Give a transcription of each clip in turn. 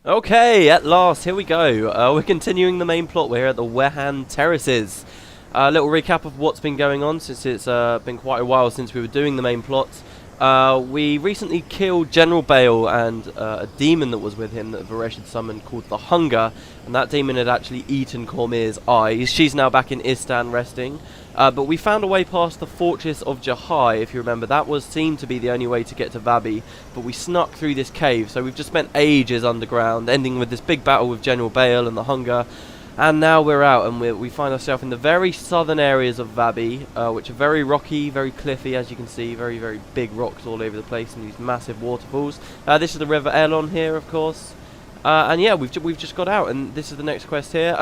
Okay, at last, here we go. We're continuing the main plot. We're here at the Wehhan Terraces. A little recap of what's been going on since it's been quite a while since we were doing the main plot. We recently killed General Bale and a demon that was with him that Varesh had summoned called the Hunger, and that demon had actually eaten Cormier's eyes. She's now back in Istan resting. But we found a way past the fortress of Jahai, if you remember. That seemed to be the only way to get to Vabbi, but we snuck through this cave, so we've just spent ages underground, ending with this big battle with General Bale and the Hunger, and now we're out, and we find ourselves in the very southern areas of Vabbi, which are very rocky, very cliffy, as you can see, very, very big rocks all over the place, and these massive waterfalls. This is the River Elon here, of course, and yeah, we've just got out, and this is the next quest here.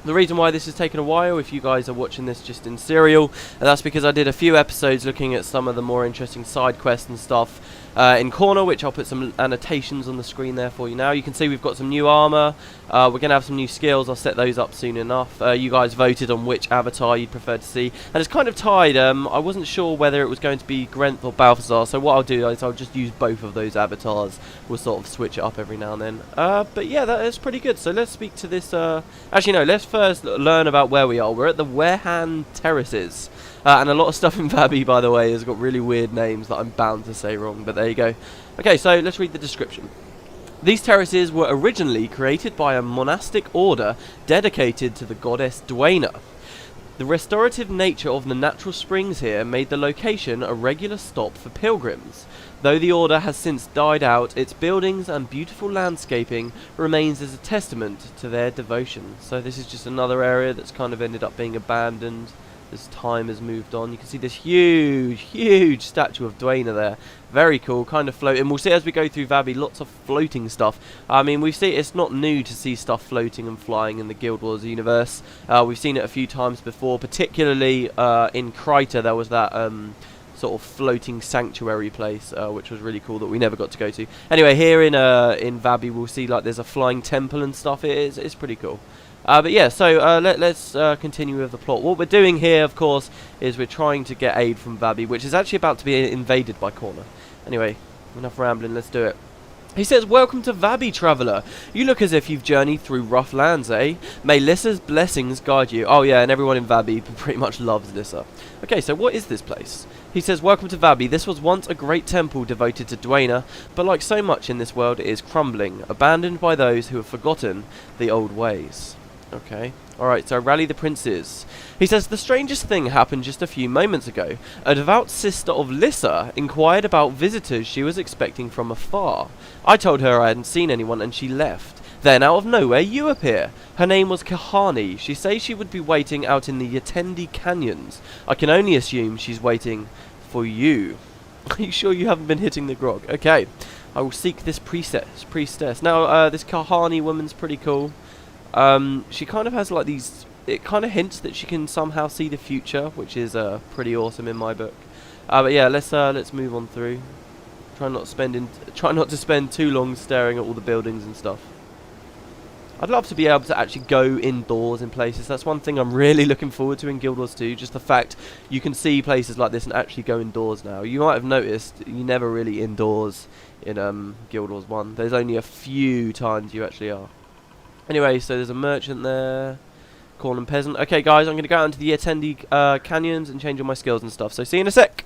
The reason why this has taken a while, if you guys are watching this just in serial, that's because I did a few episodes looking at some of the more interesting side quests and stuff in Corner, which I'll put some annotations on the screen there for you now. You can see we've got some new armor, we're going to have some new skills. I'll set those up soon enough. You guys voted on which avatar you'd prefer to see, and it's kind of tied. I wasn't sure whether it was going to be Grenth or Balthazar, so what I'll do is I'll just use both of those avatars. We'll sort of switch it up every now and then. But yeah, that is pretty good. So let's speak to this, actually no, let's first learn about where we are. We're at the Wehhan Terraces. And a lot of stuff in Vabbi, by the way, has got really weird names that I'm bound to say wrong, but there you go. Okay, so let's read the description. These terraces were originally created by a monastic order dedicated to the goddess Dwayna. The restorative nature of the natural springs here made the location a regular stop for pilgrims. Though the order has since died out, its buildings and beautiful landscaping remains as a testament to their devotion. So this is just another area that's kind of ended up being abandoned as time has moved on. You can see this huge statue of Dwayna there. Very cool, kind of floating. We'll see as we go through Vabbi, lots of floating stuff. I mean, we see it's not new to see stuff floating and flying in the Guild Wars universe. We've seen it a few times before, particularly in Kryta. There was that sort of floating sanctuary place, which was really cool that we never got to go to. Anyway, here in Vabbi, we'll see like there's a flying temple and stuff. It's pretty cool. But yeah, so let's continue with the plot. What we're doing here, of course, is we're trying to get aid from Vabbi, which is actually about to be invaded by Corner. Anyway, enough rambling, let's do it. He says, "Welcome to Vabbi, traveller. You look as if you've journeyed through rough lands, eh? May Lissa's blessings guide you." Oh yeah, and everyone in Vabbi pretty much loves Lissa. Okay, so what is this place? He says, "Welcome to Vabbi. This was once a great temple devoted to Dwayna, but like so much in this world, it is crumbling, abandoned by those who have forgotten the old ways." Okay. Alright, so rally the princes. He says, "The strangest thing happened just a few moments ago. A devout sister of Lissa inquired about visitors she was expecting from afar. I told her I hadn't seen anyone and she left. Then, out of nowhere, you appear. Her name was Kahani. She says she would be waiting out in the Yatendi Canyons. I can only assume she's waiting for you." Are you sure you haven't been hitting the grog? Okay. "I will seek this priestess." Now, this Kahani woman's pretty cool. She kind of has like these, it kind of hints that she can somehow see the future, which is pretty awesome in my book. But yeah, let's move on through. Try not to spend too long staring at all the buildings and stuff. I'd love to be able to actually go indoors in places. That's one thing I'm really looking forward to in Guild Wars 2, just the fact you can see places like this and actually go indoors now. You might have noticed you never really indoors in Guild Wars 1. There's only a few times you actually are. Anyway, so there's a merchant there, corn peasant. Okay, guys, I'm going to go out into the Yatendi Canyons and change all my skills and stuff. So see you in a sec.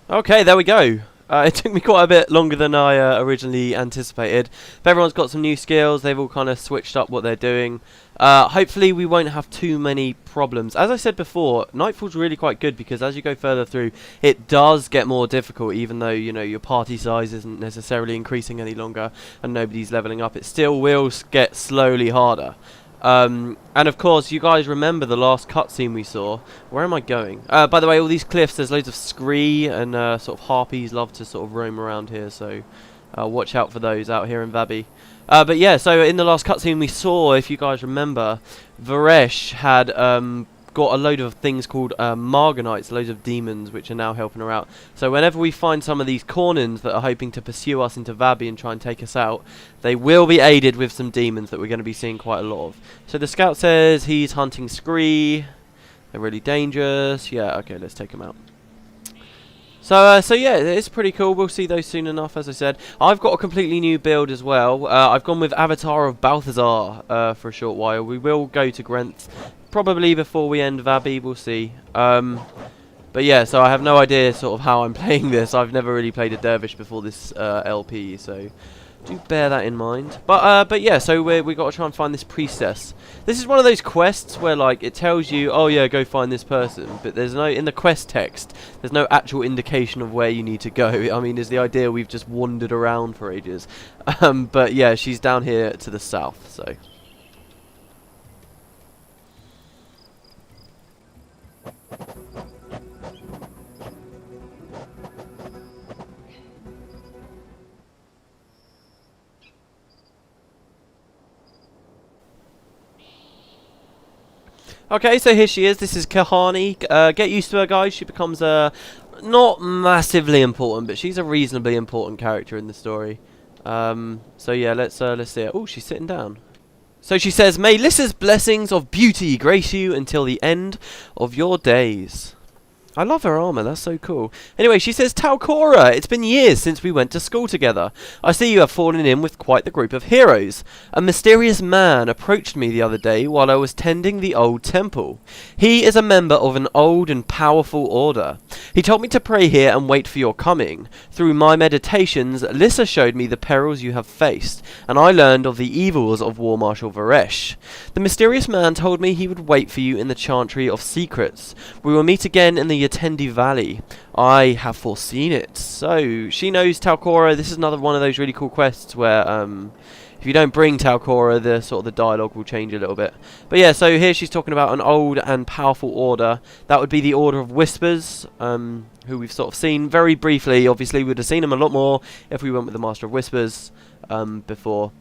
Okay, there we go. It took me quite a bit longer than I originally anticipated. But everyone's got some new skills. They've all kind of switched up what they're doing. Hopefully we won't have too many problems. As I said before, Nightfall's really quite good because as you go further through, it does get more difficult, even though, you know, your party size isn't necessarily increasing any longer and nobody's leveling up. It still will get slowly harder. And of course, you guys remember the last cutscene we saw. Where am I going? By the way, all these cliffs, there's loads of scree and sort of harpies love to sort of roam around here, so watch out for those out here in Vabbi. But yeah, so in the last cutscene we saw, if you guys remember, Varesh had got a load of things called Marganites, loads of demons, which are now helping her out. So whenever we find some of these Cornins that are hoping to pursue us into Vabbi and try and take us out, they will be aided with some demons that we're going to be seeing quite a lot of. So the scout says he's hunting scree. They're really dangerous. Yeah, okay, let's take them out. So yeah, it's pretty cool. We'll see those soon enough, as I said. I've got a completely new build as well. I've gone with Avatar of Balthazar for a short while. We will go to Grenth, probably before we end Vabbi. We'll see. But yeah, so I have no idea sort of how I'm playing this. I've never really played a dervish before this LP, so do bear that in mind. But yeah, so we got to try and find this priestess. This is one of those quests where like it tells you, oh yeah, go find this person, but there's no, in the quest text, there's no actual indication of where you need to go. I mean, is the idea we've just wandered around for ages. But yeah, she's down here to the south, so. Okay, so here she is. This is Kahani. Get used to her, guys. She becomes not massively important, but she's a reasonably important character in the story. So yeah, let's see her. Oh, she's sitting down. So she says, "May Lissa's blessings of beauty grace you until the end of your days." I love her armor, that's so cool. Anyway, she says, "Talcora, it's been years since we went to school together. I see you have fallen in with quite the group of heroes. A mysterious man approached me the other day while I was tending the old temple. He is a member of an old and powerful order. He told me to pray here and wait for your coming. Through my meditations, Lissa showed me the perils you have faced, and I learned of the evils of War Marshal Varesh. The mysterious man told me he would wait for you in the Chantry of Secrets. We will meet again in the Yatendi Valley. I have foreseen it." So she knows Talcora. This is another one of those really cool quests where if you don't bring Talcora, the sort of the dialogue will change a little bit. But yeah, so here she's talking about an old and powerful order. That would be the Order of Whispers, who we've sort of seen very briefly. Obviously, we would have seen them a lot more if we went with the Master of Whispers before.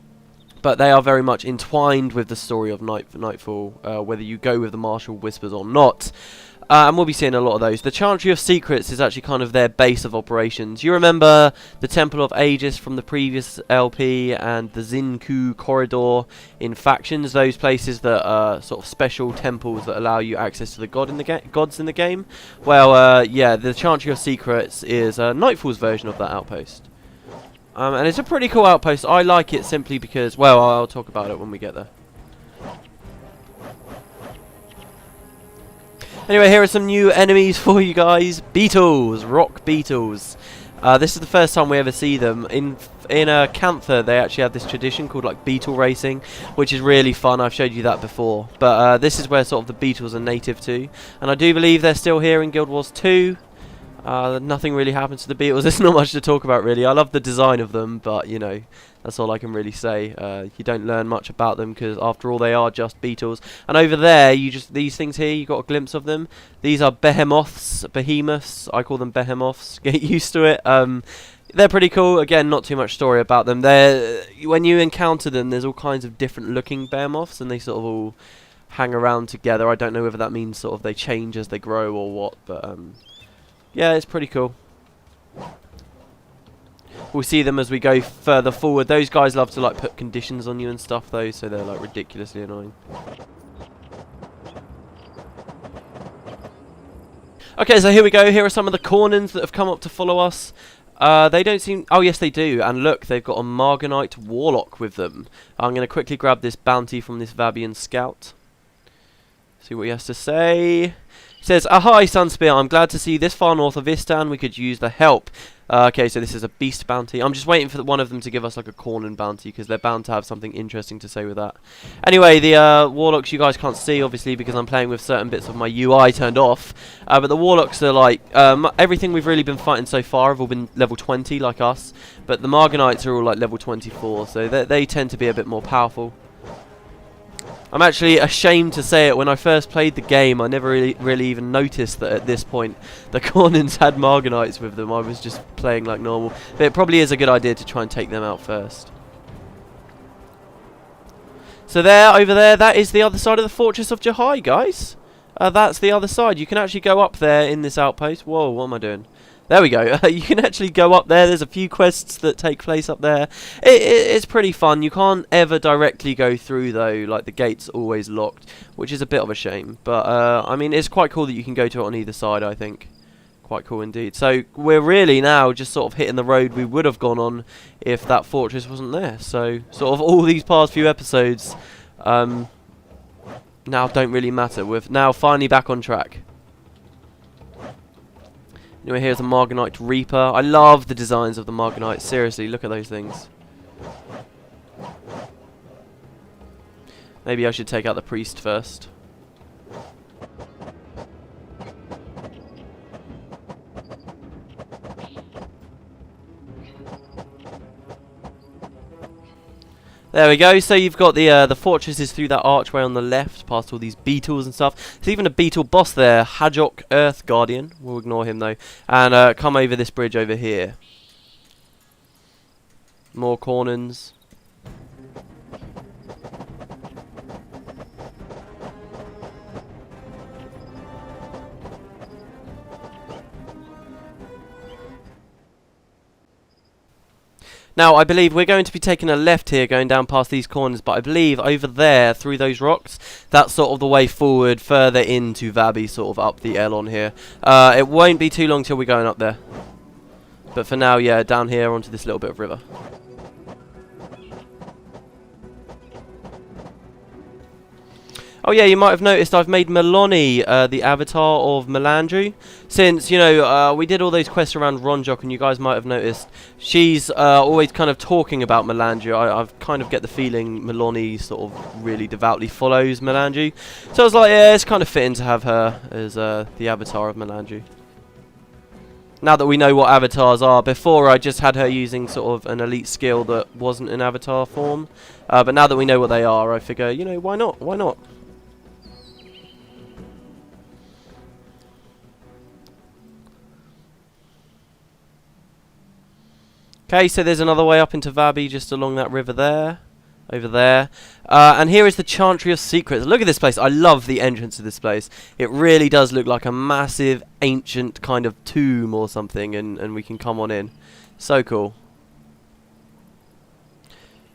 But they are very much entwined with the story of Nightfall, whether you go with the Martial Whispers or not. And we'll be seeing a lot of those. The Chantry of Secrets is actually kind of their base of operations. You remember the Temple of Aegis from the previous LP and the Xinku Corridor in Factions, those places that are sort of special temples that allow you access to the gods in the game? Well, yeah, the Chantry of Secrets is Nightfall's version of that outpost. And it's a pretty cool outpost. I like it simply because, well, I'll talk about it when we get there. Anyway, here are some new enemies for you guys. Beetles, rock beetles. This is the first time we ever see them. In Cantha, they actually have this tradition called like beetle racing, which is really fun. I've showed you that before. But this is where sort of the beetles are native to. And I do believe they're still here in Guild Wars 2. Nothing really happens to the beetles. There's not much to talk about really. I love the design of them, but you know, that's all I can really say. You don't learn much about them because after all they are just beetles. And over there, these things here, you got a glimpse of them. These are behemoths. I call them behemoths. Get used to it. They're pretty cool. Again, not too much story about them. When you encounter them, there's all kinds of different looking behemoths, and they sort of all hang around together. I don't know whether that means sort of they change as they grow or what, but yeah, it's pretty cool. We'll see them as we go further forward. Those guys love to like put conditions on you and stuff though, so they're like ridiculously annoying. Okay, so here we go. Here are some of the Cornins that have come up to follow us. They don't seem... Oh, yes, they do. And look, they've got a Marganite Warlock with them. I'm going to quickly grab this bounty from this Vabbian scout. See what he has to say. He says, "Ahoy, Sunspear. I'm glad to see this far north of Istan. We could use the help." Okay, so this is a beast bounty. I'm just waiting for one of them to give us like a Cornin bounty because they're bound to have something interesting to say with that. Anyway, the Warlocks you guys can't see obviously because I'm playing with certain bits of my UI turned off. But the Warlocks are like, everything we've really been fighting so far have all been level 20 like us. But the Marganites are all like level 24, so they tend to be a bit more powerful. I'm actually ashamed to say it, when I first played the game I never really even noticed that at this point the Cornins had Marganites with them. I was just playing like normal. But it probably is a good idea to try and take them out first. So there, over there, that is the other side of the Fortress of Jahai, guys. That's the other side. You can actually go up there in this outpost. Whoa, what am I doing? There we go. You can actually go up there. There's a few quests that take place up there. It's pretty fun. You can't ever directly go through though. Like the gate's always locked, which is a bit of a shame. But I mean, it's quite cool that you can go to it on either side. I think Quite cool indeed. So we're really now just sort of hitting the road we would have gone on if that fortress wasn't there. So sort of all these past few episodes now don't really matter. We're now finally back on track. Anyway, here's a Marganite Reaper. I love the designs of the Marganite. Seriously, look at those things. Maybe I should take out the priest first. There we go. So you've got the fortresses through that archway on the left, past all these beetles and stuff. There's even a beetle boss there, Hajok Earth Guardian. We'll ignore him though. And come over this bridge over here. More corners. Now, I believe we're going to be taking a left here, going down past these corners, but I believe over there, through those rocks, that's sort of the way forward, further into Vabbi, sort of up the L on here. It won't be too long till we're going up there. But for now, yeah, down here onto this little bit of river. Oh yeah, you might have noticed I've made Meloni the avatar of Melandru. Since, you know, we did all those quests around Ronjok, and you guys might have noticed she's always kind of talking about Melandru. I've kind of get the feeling Meloni sort of really devoutly follows Melandru. So I was like, yeah, it's kind of fitting to have her as the avatar of Melandru. Now that we know what avatars are, before I just had her using sort of an elite skill that wasn't in avatar form. But now that we know what they are, I figure, you know, why not? Why not? Okay, so there's another way up into Vabbi just along that river there. Over there. And here is the Chantry of Secrets. Look at this place. I love the entrance of this place. It really does look like a massive, ancient kind of tomb or something. And we can come on in. So cool.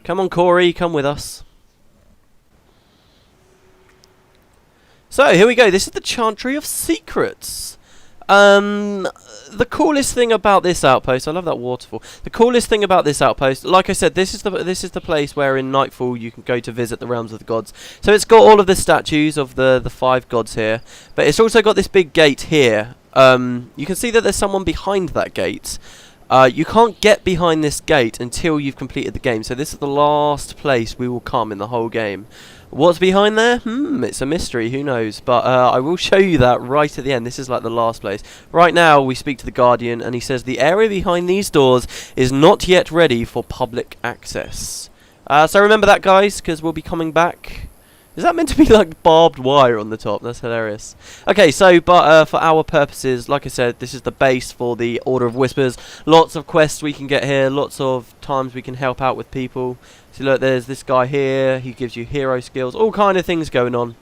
Come on, Corey. Come with us. So, here we go. This is the Chantry of Secrets. The coolest thing about this outpost, I love that waterfall. The coolest thing about this outpost, like I said, this is the place where in Nightfall you can go to visit the realms of the gods. So it's got all of the statues of the 5 gods here, but it's also got this big gate here. You can see that there's someone behind that gate. You can't get behind this gate until you've completed the game. So this is the last place we will come in the whole game. What's behind there? It's a mystery, who knows. But I will show you that right at the end. This is like the last place. Right now, we speak to the Guardian, and he says the area behind these doors is not yet ready for public access. So remember that, guys, because we'll be coming back. Is that meant to be like barbed wire on the top? That's hilarious. Okay, so, but for our purposes, like I said, this is the base for the Order of Whispers. Lots of quests we can get here. Lots of times we can help out with people. So look, there's this guy here. He gives you hero skills. All kind of things going on.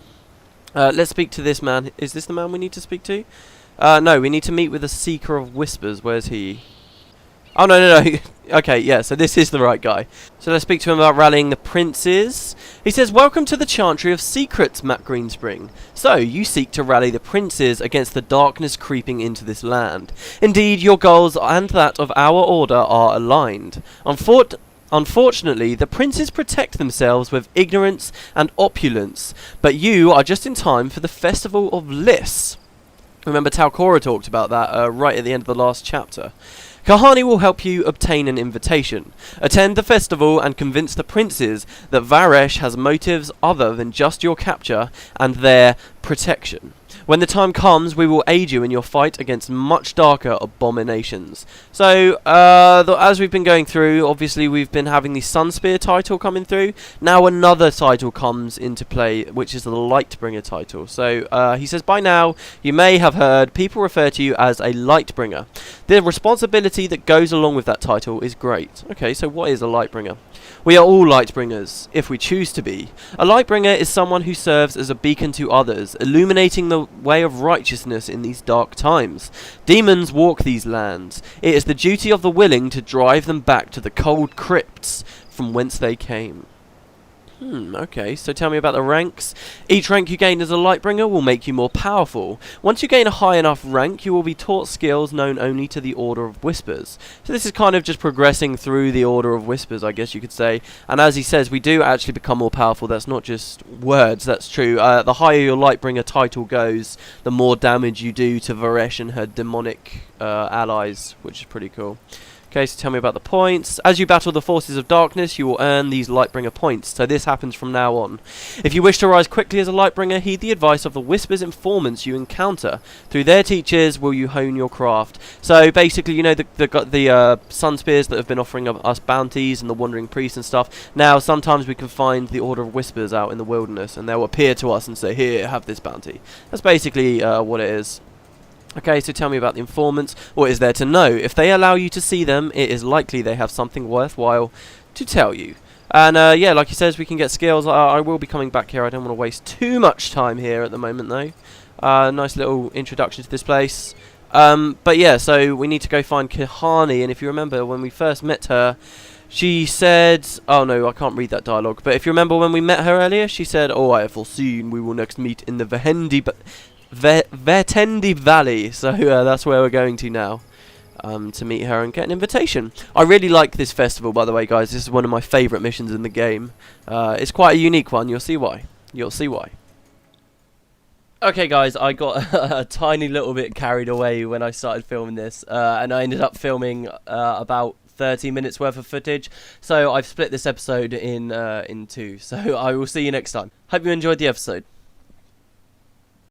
Let's speak to this man. Is this the man we need to speak to? No, we need to meet with the Seeker of Whispers. Where's he? Oh, no. Okay, yeah, so this is the right guy. So let's speak to him about rallying the princes. He says, welcome to the Chantry of Secrets, Matt Greenspring. So, you seek to rally the princes against the darkness creeping into this land. Indeed, your goals and that of our order are aligned. Unfortunately, the princes protect themselves with ignorance and opulence, but you are just in time for the Festival of Liss. Remember, Talcora talked about that right at the end of the last chapter. Kahani will help you obtain an invitation. Attend the festival and convince the princes that Varesh has motives other than just your capture and their protection. When the time comes, we will aid you in your fight against much darker abominations. So, as we've been going through, obviously we've been having the Sunspear title coming through. Now another title comes into play, which is the Lightbringer title. So, he says, by now, you may have heard people refer to you as a Lightbringer. The responsibility that goes along with that title is great. Okay, so what is a Lightbringer? We are all Lightbringers, if we choose to be. A Lightbringer is someone who serves as a beacon to others, illuminating the way of righteousness in these dark times. Demons walk these lands. It is the duty of the willing to drive them back to the cold crypts from whence they came. Okay, so tell me about the ranks. Each rank you gain as a Lightbringer will make you more powerful. Once you gain a high enough rank, you will be taught skills known only to the Order of Whispers. So this is kind of just progressing through the Order of Whispers, I guess you could say. And as he says, we do actually become more powerful. That's not just words, that's true. The higher your Lightbringer title goes, the more damage you do to Varesh and her demonic allies, which is pretty cool. Okay, so tell me about the points. As you battle the forces of darkness, you will earn these Lightbringer points. So this happens from now on. If you wish to rise quickly as a Lightbringer, heed the advice of the Whispers informants you encounter. Through their teachers will you hone your craft. So basically, you know, the Sunspears that have been offering us bounties and the Wandering Priests and stuff. Now, sometimes we can find the Order of Whispers out in the wilderness, and they'll appear to us and say, here, have this bounty. That's basically what it is. Okay, so tell me about the informants. What is there to know? If they allow you to see them, it is likely they have something worthwhile to tell you. And yeah, like he says, we can get skills. I will be coming back here. I don't want to waste too much time here at the moment, though. Nice little introduction to this place. But yeah, so we need to go find Kahani. And if you remember, when we first met her, she said... Oh, no, I can't read that dialogue. But if you remember when we met her earlier, she said, "Oh, I have foreseen we will next meet in the Yatendi Valley." So that's where we're going to now, to meet her and get an invitation. I really like this festival, by the way, guys. This is one of my favourite missions in the game. It's quite a unique one. You'll see why. You'll see why. Okay, guys, I got a tiny little bit carried away when I started filming this, and I ended up filming about 30 minutes worth of footage. So I've split this episode in two. So I will see you next time. Hope you enjoyed the episode.